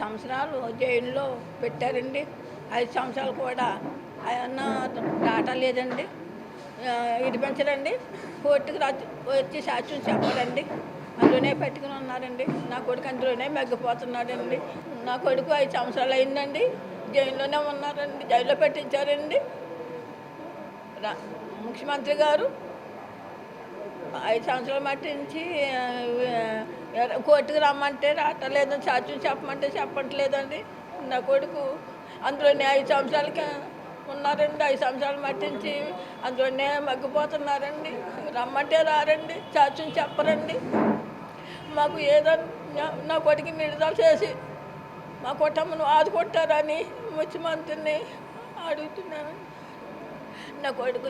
సంవత్సరాలు జైల్లో పెట్టారండి. 5 సంవత్సరాలు కూడా ఆయన డాటా లేదండి. ఇడిపించడండి. కోర్టుకు వచ్చి సాక్ష్యం చెప్పాలండి. అందులోనే పెట్టుకుని ఉన్నారండి. నా కొడుకు అందులోనే మగ్గిపోతున్నాడండి. నా కొడుకు 5 సంవత్సరాలు అయిందండి. జైల్లోనే ఉన్నారండి. జైల్లో పెట్టించారండి. ముఖ్యమంత్రి గారు 5 సంవత్సరాలు మట్టించి కోర్టుకు రమ్మంటే రావట్లేదు, సాక్ష్యం చెప్పమంటే చెప్పట్లేదండి. నా కొడుకు అందులోనే 5 సంవత్సరాలకి ఉన్నారండి. 5 సంవత్సరాలు మట్టించి అందులోనే మగ్గిపోతున్నారండి. రమ్మంటే రారండి, సాక్ష్యం చెప్పరండి. మాకు ఏదో నా కొడుకు విడుదల చేసి మా కుటుంబం ఆదుకుంటారని ముఖ్యమంత్రిని అడుగుతున్నానండి. నా కొడుకు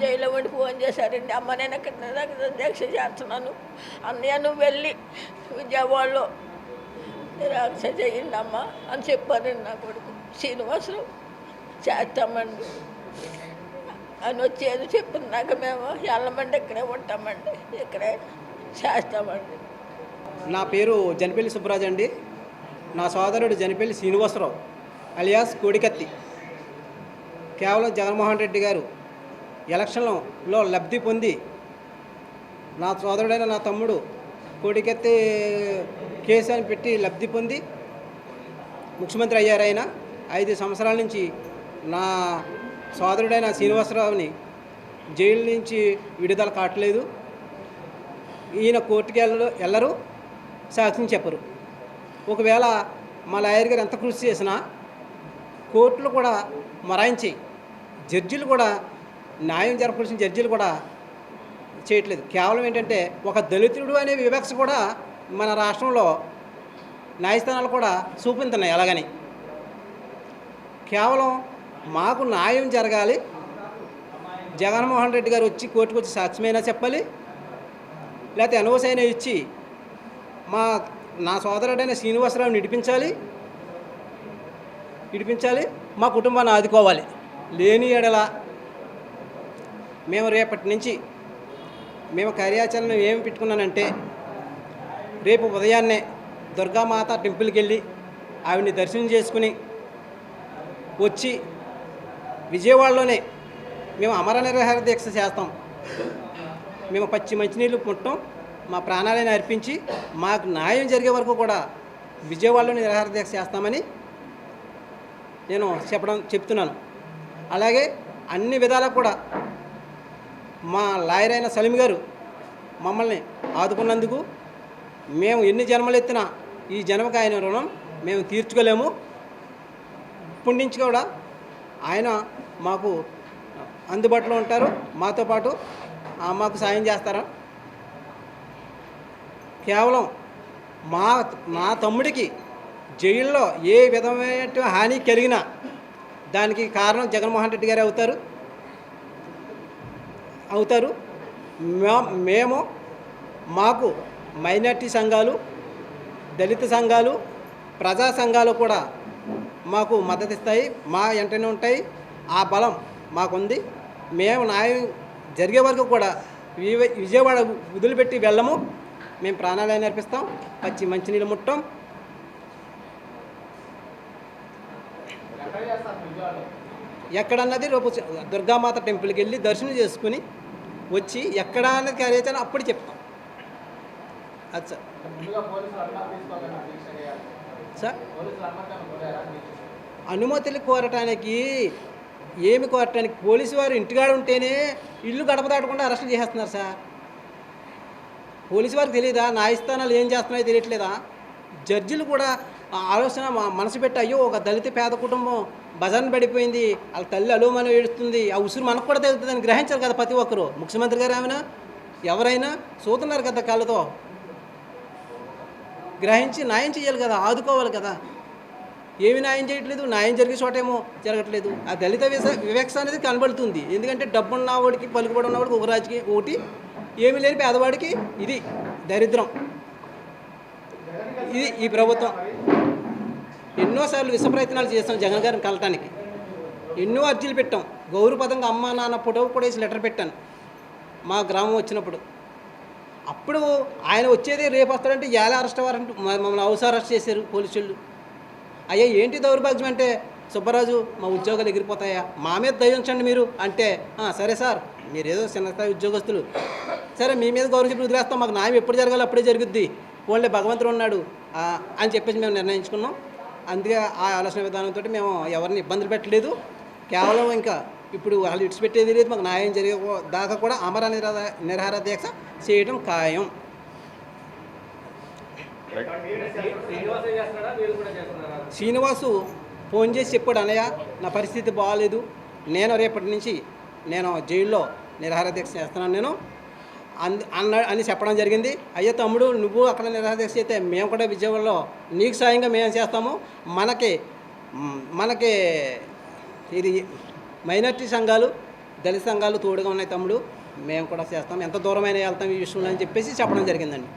జైల్లో ఉండి ఫోన్ చేశారండి. అమ్మ నేను ఇక్కడ దీక్ష చేస్తున్నాను, అన్నయ్య నువ్వు వెళ్ళి విజయవాడలో దీక్ష చేయండి అమ్మ అని చెప్పారండి. నా కొడుకు శ్రీనివాసరావు చేస్తామండి అని వచ్చేది చెప్పినాక మేము వెళ్ళమండి, ఇక్కడే ఉంటామండి, ఇక్కడే చేస్తామండి. నా పేరు జనపల్లి సుబ్బరాజు అండి. నా సోదరుడు జనపల్లి శ్రీనివాసరావు అలియాస్ కోడికత్తి. కేవలం జగన్మోహన్ రెడ్డి గారు ఎలక్షన్లో లబ్ధి పొంది నా సోదరుడైన నా తమ్ముడు కోడికత్తి కేసు అని పెట్టి లబ్ధి పొంది ముఖ్యమంత్రి అయ్యారు. ఆయన 5 సంవత్సరాల నుంచి నా సోదరుడైన శ్రీనివాసరావుని జైలు నుంచి విడుదల కావట్లేదు. ఈయన కోర్టుకి వెళ్ళరు, సాక్ష్యం చెప్పరు. ఒకవేళ మా లాయర్ గారు ఎంత కృషి చేసినా కోర్టులు కూడా మరాయించి జడ్జిలు కూడా న్యాయం జరపాల్సిన జడ్జిలు కూడా చేయట్లేదు. కేవలం ఏంటంటే ఒక దళితుడు అనే వివక్ష కూడా మన రాష్ట్రంలో న్యాయస్థానాలు కూడా చూపించున్నాయి. అలాగని కేవలం మాకు న్యాయం జరగాలి, జగన్మోహన్ రెడ్డి గారు వచ్చి కోర్టుకు వచ్చి సాక్ష్యమైనా చెప్పాలి, లేకపోతే ఎన్ఓసి అయినా ఇచ్చి నా సోదరుడైన శ్రీనివాసరావుని ఇడిపించాలి, మా కుటుంబాన్ని ఆదుకోవాలి. లేని ఎడల మేము రేపటి నుంచి మేము కార్యాచరణ ఏమి పెట్టుకున్నానంటే, రేపు ఉదయాన్నే దుర్గామాత టెంపుల్కి వెళ్ళి ఆవిడ్ని దర్శనం చేసుకుని వచ్చి విజయవాడలోనే మేము అమర నిరాహార దీక్ష చేస్తాం. మేము పచ్చి మంచినీళ్ళు పుట్టం, మా ప్రాణాలను అర్పించి మాకు న్యాయం జరిగే వరకు కూడా విజయవాడలోనే నిరాహార దీక్ష చేస్తామని నేను చెప్తున్నాను. అలాగే అన్ని విధాలకు కూడా మా లాయర్ అయిన సలీం గారు మమ్మల్ని ఆదుకున్నందుకు మేము ఎన్ని జన్మలు ఎత్తినా ఈ జన్మకు ఆయన రుణం మేము తీర్చుకోలేము. ఇప్పటి నుంచి కూడా ఆయన మాకు అందుబాటులో ఉంటారు, మాతో పాటు మాకు సాయం చేస్తారు. కేవలం నా తమ్ముడికి జైల్లో ఏ విధమైన హాని కలిగినా దానికి కారణం జగన్మోహన్ రెడ్డి గారే అవుతారు. మేము మాకు మైనార్టీ సంఘాలు, దళిత సంఘాలు, ప్రజా సంఘాలు కూడా మాకు మద్దతు ఇస్తాయి, మా వెంటనే ఉంటాయి. ఆ బలం మాకుంది. మేము న్యాయం జరిగే వరకు కూడా విజయవాడ వదిలిపెట్టి వెళ్ళము. మేము ప్రాణాలైనా అర్పిస్తాం, పచ్చి మంచినీళ్ళు ముట్టం. ఎక్కడన్నది రేపు దుర్గామాత టెంపుల్కి వెళ్ళి దర్శనం చేసుకుని వచ్చి ఎక్కడ అన్నది కార్యాచరణ అప్పుడు చెప్తాం. అది సార్ అనుమతులు కోరటానికి పోలీసు వారు ఇంటికాడ ఉంటేనే ఇల్లు గడప దాటకుండా అరెస్ట్ చేసేస్తున్నారు సార్. పోలీసు వారికి తెలియదా న్యాయస్థానాలు ఏం చేస్తున్నాయో తెలియట్లేదా? జడ్జిలు కూడా ఆలోచన మనసు పెట్టి, అయ్యో ఒక దళిత పేద కుటుంబం బజార్ని పడిపోయింది, వాళ్ళ తల్లి అలోమని ఏడుస్తుంది, ఆ ఉసురు మనకు కూడా తెలుస్తుందని గ్రహించారు కదా ప్రతి ఒక్కరు. ముఖ్యమంత్రి గారు ఏమైనా ఎవరైనా చూస్తున్నారు కదా కళ్ళతో, గ్రహించి న్యాయం చేయాలి కదా, ఆదుకోవాలి కదా. ఏమి న్యాయం చేయట్లేదు, న్యాయం జరిగే చోటేమో జరగట్లేదు. ఆ దళిత వివక్ష అనేది కనబడుతుంది. ఎందుకంటే డబ్బున్న వాడికి పలుకుబడి ఉన్నవాడికి ఒక రాజకీయ ఒకటి, ఏమీ లేని పేదవాడికి ఇది దరిద్రం. ఇది ఈ ప్రభుత్వం ఎన్నోసార్లు విశ్వ ప్రయత్నాలు చేస్తాం జగన్ గారిని కలటానికి, ఎన్నో అర్జీలు పెట్టాం. గౌరవపదంగా అమ్మ నాన్న ఫోటో కూడా వేసి లెటర్ పెట్టాను మా గ్రామం వచ్చినప్పుడు. అప్పుడు ఆయన వచ్చేది రేపు వస్తాడంటే ఎలా అరెస్ట్ వారంటూ మమ్మల్ని హౌస్ అరెస్ట్ చేశారు పోలీసులు. అయ్యా ఏంటి దౌర్భాగ్యం అంటే, సుబ్బరాజు మా ఉద్యోగాలు ఎగిరిపోతాయా, మా మీద దయ ఉంచండి మీరు అంటే, సరే సార్ మీరు ఏదో చిన్న స్థాయి ఉద్యోగస్తులు, సరే మీ మీద గౌరవం చెప్పి వదిలేస్తాం, మాకు న్యాయం ఎప్పుడు జరగాలి అప్పుడే జరుగుద్ది, ఓన్లీ భగవంతుడు ఉన్నాడు అని చెప్పేసి మేము నిర్ణయించుకున్నాం. అందుకే ఆ ఆలోచన విధానంతో మేము ఎవరిని ఇబ్బందులు పెట్టలేదు. కేవలం ఇంకా ఇప్పుడు వాళ్ళు ఇడిచిపెట్టేది లేదు, మాకు న్యాయం జరిగే దాకా కూడా అమర నిరాహార దీక్ష చేయడం ఖాయం. శ్రీనివాసు ఫోన్ చేసి చెప్పాడు, అన్నయ్య నా పరిస్థితి బాగాలేదు, నేను రేపటి నుంచి నేను జైల్లో నిరాహార దీక్ష చేస్తున్నాను నేను అని చెప్పడం జరిగింది. అయ్యో తమ్ముడు, నువ్వు అక్కడ నిరాహార దీక్ష అయితే మేము కూడా విజయవాడలో నీకు సాయంగా మేము చేస్తాము, మనకి ఇది మైనార్టీ సంఘాలు దళిత సంఘాలు తోడుగా ఉన్నాయి తమ్ముడు, మేము కూడా చేస్తాం, ఎంత దూరమైనా వెళ్తాం ఈ విషయంలో అని చెప్పేసి చెప్పడం జరిగిందండి.